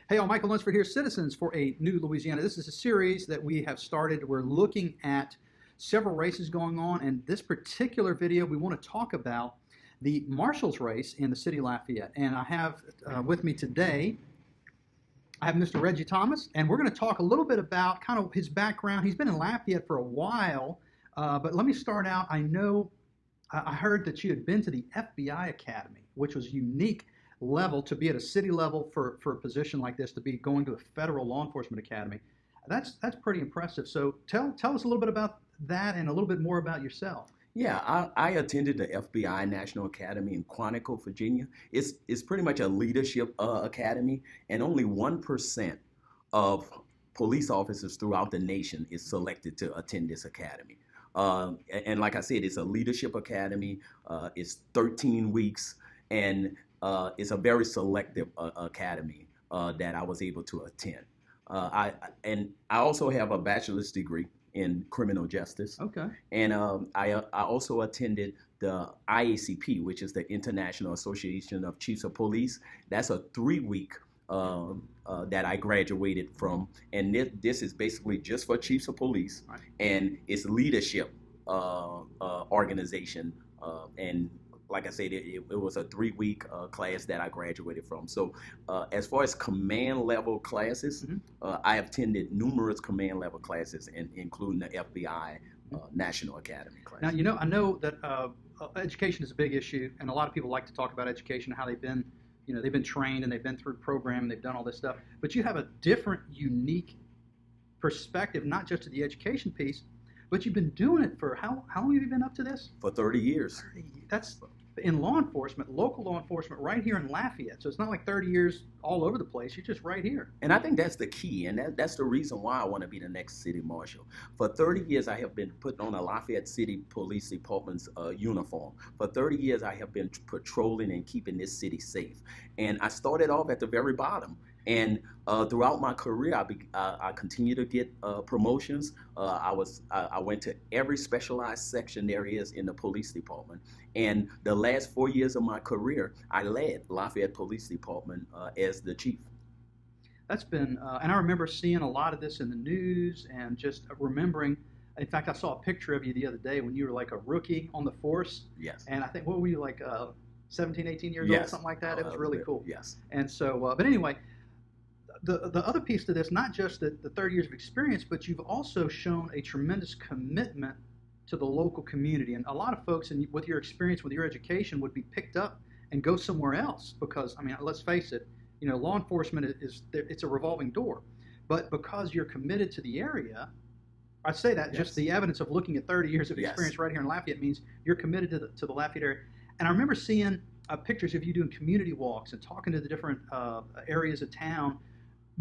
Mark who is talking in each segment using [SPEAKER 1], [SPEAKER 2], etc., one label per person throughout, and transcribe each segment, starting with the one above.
[SPEAKER 1] Hey, all, Michael Lunsford here, Citizens for a New Louisiana. This is a series that we have started. We're looking at several races going on, and this particular video, we want to talk about the Marshal's race in the city of Lafayette. And I have with me today, I have Mr. Reggie Thomas, and we're going to talk a little bit about kind of his background. He's been in Lafayette for a while, but let me start out. I heard that you had been to the FBI Academy, which was unique level to be at a city level for a position like this, to be going to a federal law enforcement academy. That's pretty impressive. So tell us a little bit about that and a little bit more about yourself.
[SPEAKER 2] Yeah, I attended the FBI National Academy in Quantico, Virginia. It's pretty much a leadership academy, and only 1% of police officers throughout the nation is selected to attend this academy. And like I said, it's a leadership academy. It's 13 weeks, and it's a very selective academy that I was able to attend. I also have a bachelor's degree in criminal justice.
[SPEAKER 1] Okay.
[SPEAKER 2] And I also attended the IACP, which is the International Association of Chiefs of Police. That's a 3-week that I graduated from, and this is basically just for chiefs of police, right. And it's leadership organization, and like I said, it was a 3-week class that I graduated from. So as far as command level classes, I have attended numerous command level classes, including the FBI National Academy class.
[SPEAKER 1] Now, I know that education is a big issue, and a lot of people like to talk about education, how they've been trained and they've been through program and they've done all this stuff. But you have a different, unique perspective, not just to the education piece, but you've been doing it for how long have you been up to this?
[SPEAKER 2] For 30 years.
[SPEAKER 1] That's in law enforcement, local law enforcement, right here in Lafayette. So it's not like 30 years all over the place. You're just right here.
[SPEAKER 2] And I think that's the key, and that's the reason why I want to be the next city marshal. For 30 years, I have been putting on a Lafayette City Police Department's uniform. For 30 years, I have been patrolling and keeping this city safe. And I started off at the very bottom. And throughout my career, I continue to get promotions. I went to every specialized section there is in the police department. And the last 4 years of my career, I led Lafayette Police Department as the chief.
[SPEAKER 1] That's been, and I remember seeing a lot of this in the news and just remembering. In fact, I saw a picture of you the other day when you were like a rookie on the force.
[SPEAKER 2] Yes.
[SPEAKER 1] And I think, what were you, like 17, 18 years
[SPEAKER 2] yes.
[SPEAKER 1] old, something like that? It was really cool.
[SPEAKER 2] Yes.
[SPEAKER 1] And so, but anyway, the other piece to this, not just the 30 years of experience, but you've also shown a tremendous commitment to the local community. And a lot of folks, and with your experience, with your education, would be picked up and go somewhere else because, I mean, let's face it, law enforcement it's a revolving door. But because you're committed to the area, I'd say that just the evidence of looking at 30 years of experience right here in Lafayette means you're committed to the Lafayette area. And I remember seeing pictures of you doing community walks and talking to the different areas of town.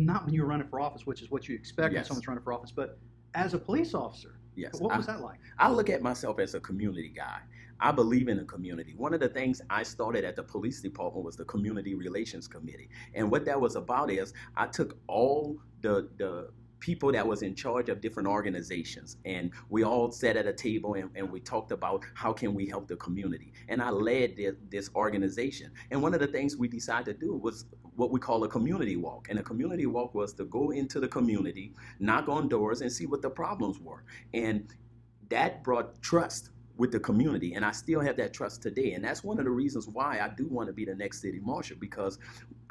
[SPEAKER 1] Not when you were running for office, which is what you expect when someone's running for office, but as a police officer.
[SPEAKER 2] Yes.
[SPEAKER 1] What was that like?
[SPEAKER 2] I look at myself as a community guy. I believe in the community. One of the things I started at the police department was the Community Relations Committee. And what that was about is I took all the people that was in charge of different organizations, and we all sat at a table and we talked about how can we help the community. And I led this organization. And one of the things we decided to do was what we call a community walk. And a community walk was to go into the community, knock on doors, and see what the problems were. And that brought trust with the community, and I still have that trust today. And that's one of the reasons why I do want to be the next city marshal, because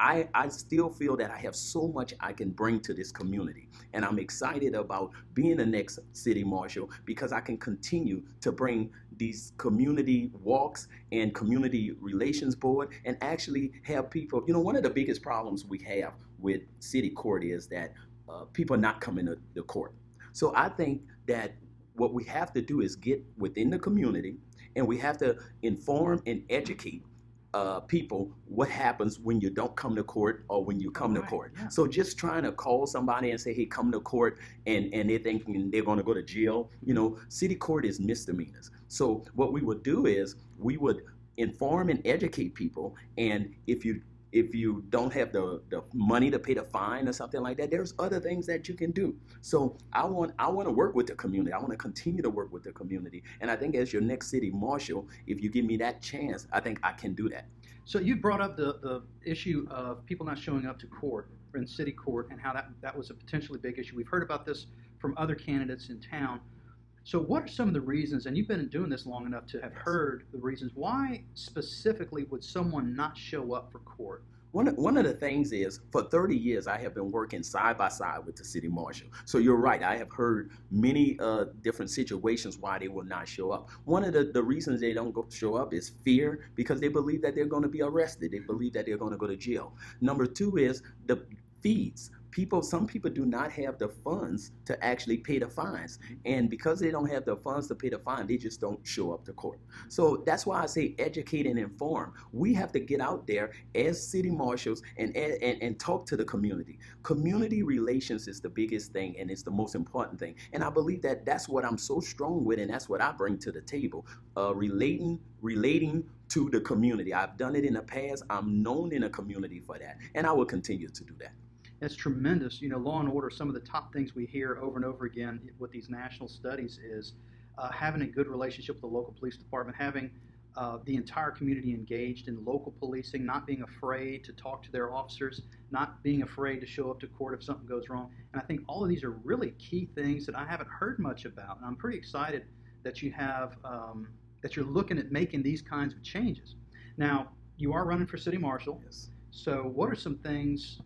[SPEAKER 2] I still feel that I have so much I can bring to this community. And I'm excited about being the next city marshal because I can continue to bring these community walks and community relations board and actually have people, one of the biggest problems we have with city court is that people are not coming to the court. So I think that what we have to do is get within the community, and we have to inform and educate people what happens when you don't come to court or when you come to court. Yeah. So just trying to call somebody and say, hey, come to court, and they're thinking they're going to go to jail. City court is misdemeanors. So what we would do is we would inform and educate people, and if you don't have the money to pay the fine or something like that, there's other things that you can do. So I want to work with the community. I want to continue to work with the community. And I think as your next city marshal, if you give me that chance, I think I can do that.
[SPEAKER 1] So you brought up the issue of people not showing up to court. in city court and how that was a potentially big issue. We've heard about this from other candidates in town. So what are some of the reasons, and you've been doing this long enough to have heard the reasons, why specifically would someone not show up for court?
[SPEAKER 2] One of the things is, for 30 years, I have been working side by side with the city marshal. So you're right. I have heard many different situations why they will not show up. One of the reasons they don't show up is fear, because they believe that they're going to be arrested. They believe that they're going to go to jail. Number two is the fees. Some people do not have the funds to actually pay the fines. And because they don't have the funds to pay the fine, they just don't show up to court. So that's why I say educate and inform. We have to get out there as city marshals and talk to the community. Community relations is the biggest thing, and it's the most important thing. And I believe that that's what I'm so strong with, and that's what I bring to the table, relating to the community. I've done it in the past. I'm known in the community for that, and I will continue to do that.
[SPEAKER 1] That's tremendous. You know, law and order, some of the top things we hear over and over again with these national studies is having a good relationship with the local police department, having the entire community engaged in local policing, not being afraid to talk to their officers, not being afraid to show up to court if something goes wrong. And I think all of these are really key things that I haven't heard much about. And I'm pretty excited that you have, that you're looking at making these kinds of changes. Now, you are running for city marshal.
[SPEAKER 2] Yes.
[SPEAKER 1] So what are some things,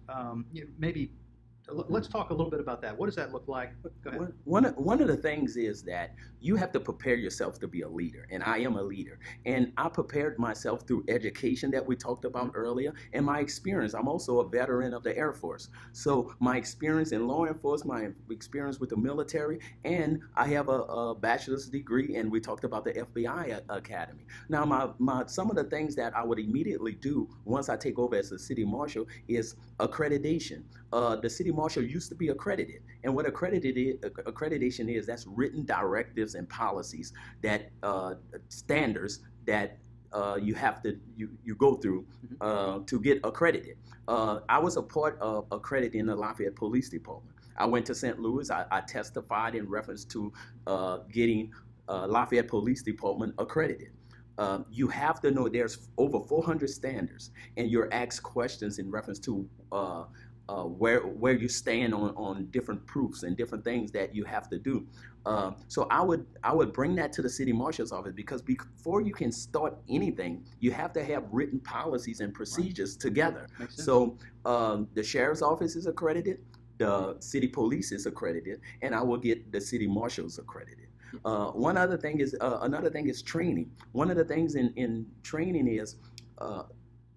[SPEAKER 1] maybe, let's talk a little bit about that. What does that look like? Go ahead.
[SPEAKER 2] One of the things is that you have to prepare yourself to be a leader, and I am a leader. And I prepared myself through education that we talked about earlier, and my experience. I'm also a veteran of the Air Force. So my experience in law enforcement, my experience with the military, and I have a bachelor's degree, and we talked about the FBI Academy. Now, some of the things that I would immediately do once I take over as the city marshal is accreditation. The city marshal used to be accredited, and what accreditation is, that's written directives and policies, that standards that you have to you go through to get accredited. I was a part of accrediting the Lafayette Police Department. I went to St. Louis. I testified in reference to getting Lafayette Police Department accredited. You have to know there's over 400 standards, and you're asked questions in reference to where you stand on different proofs and different things that you have to do. So I would bring that to the city marshal's office, because before you can start anything, you have to have written policies and procedures together. So the sheriff's office is accredited, the city police is accredited, and I will get the city marshals accredited. Another thing is training. One of the things in training is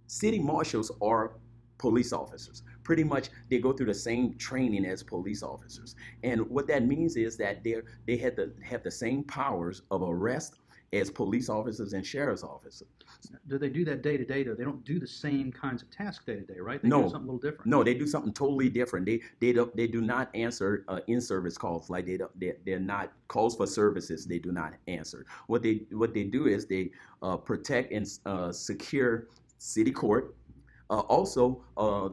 [SPEAKER 2] city marshals are police officers. Pretty much they go through the same training as police officers. And what that means is that they have the same powers of arrest as police officers and sheriff's officers.
[SPEAKER 1] Do they do that day to day, though? They don't do the same kinds of tasks day to day, right? They
[SPEAKER 2] do
[SPEAKER 1] something a little different.
[SPEAKER 2] No, they do something totally different. They do not answer in-service calls. Like they're not calls for services. They do not answer. What they do is they protect and secure city court. Also,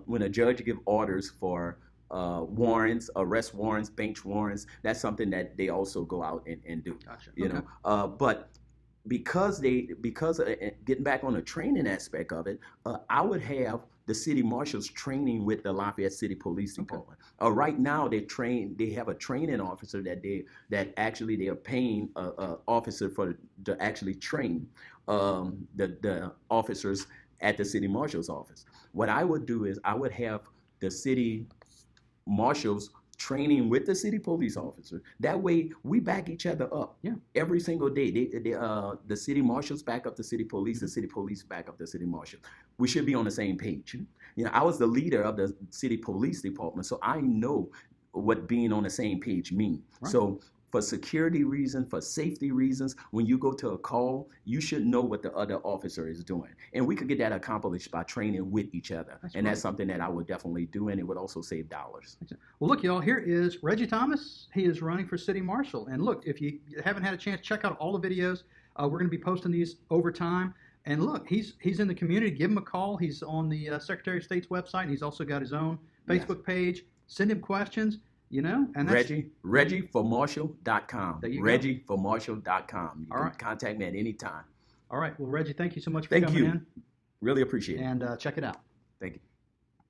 [SPEAKER 2] when a judge gives orders for warrants, arrest warrants, bench warrants, that's something that they also go out and do.
[SPEAKER 1] Gotcha.
[SPEAKER 2] You know, but because getting back on the training aspect of it, I would have the city marshals training with the Lafayette City Police Department. Right now, they have a training officer that actually they are paying an officer to actually train the officers at the city marshal's office. What I would do is I would have the city marshals training with the city police officer. That way, we back each other up.
[SPEAKER 1] Yeah.
[SPEAKER 2] Every single day. The city marshals back up the city police. The city police back up the city marshal. We should be on the same page. You know, I was the leader of the city police department, so I know what being on the same page means. Right. So, for security reasons, for safety reasons, when you go to a call, you should know what the other officer is doing. And we could get that accomplished by training with each other. That's something that I would definitely do, and it would also save dollars.
[SPEAKER 1] Well, look, y'all, here is Reggie Thomas. He is running for city marshal. And look, if you haven't had a chance, check out all the videos. We're going to be posting these over time. And look, he's in the community. Give him a call. He's on the Secretary of State's website. And he's also got his own Facebook page. Send him questions. You know, and that's
[SPEAKER 2] ReggieForMarshall.com. ReggieForMarshall.com. You can contact me at any time.
[SPEAKER 1] All right. Well, Reggie, thank you so much for coming in.
[SPEAKER 2] Really appreciate it.
[SPEAKER 1] And check it out.
[SPEAKER 2] Thank you.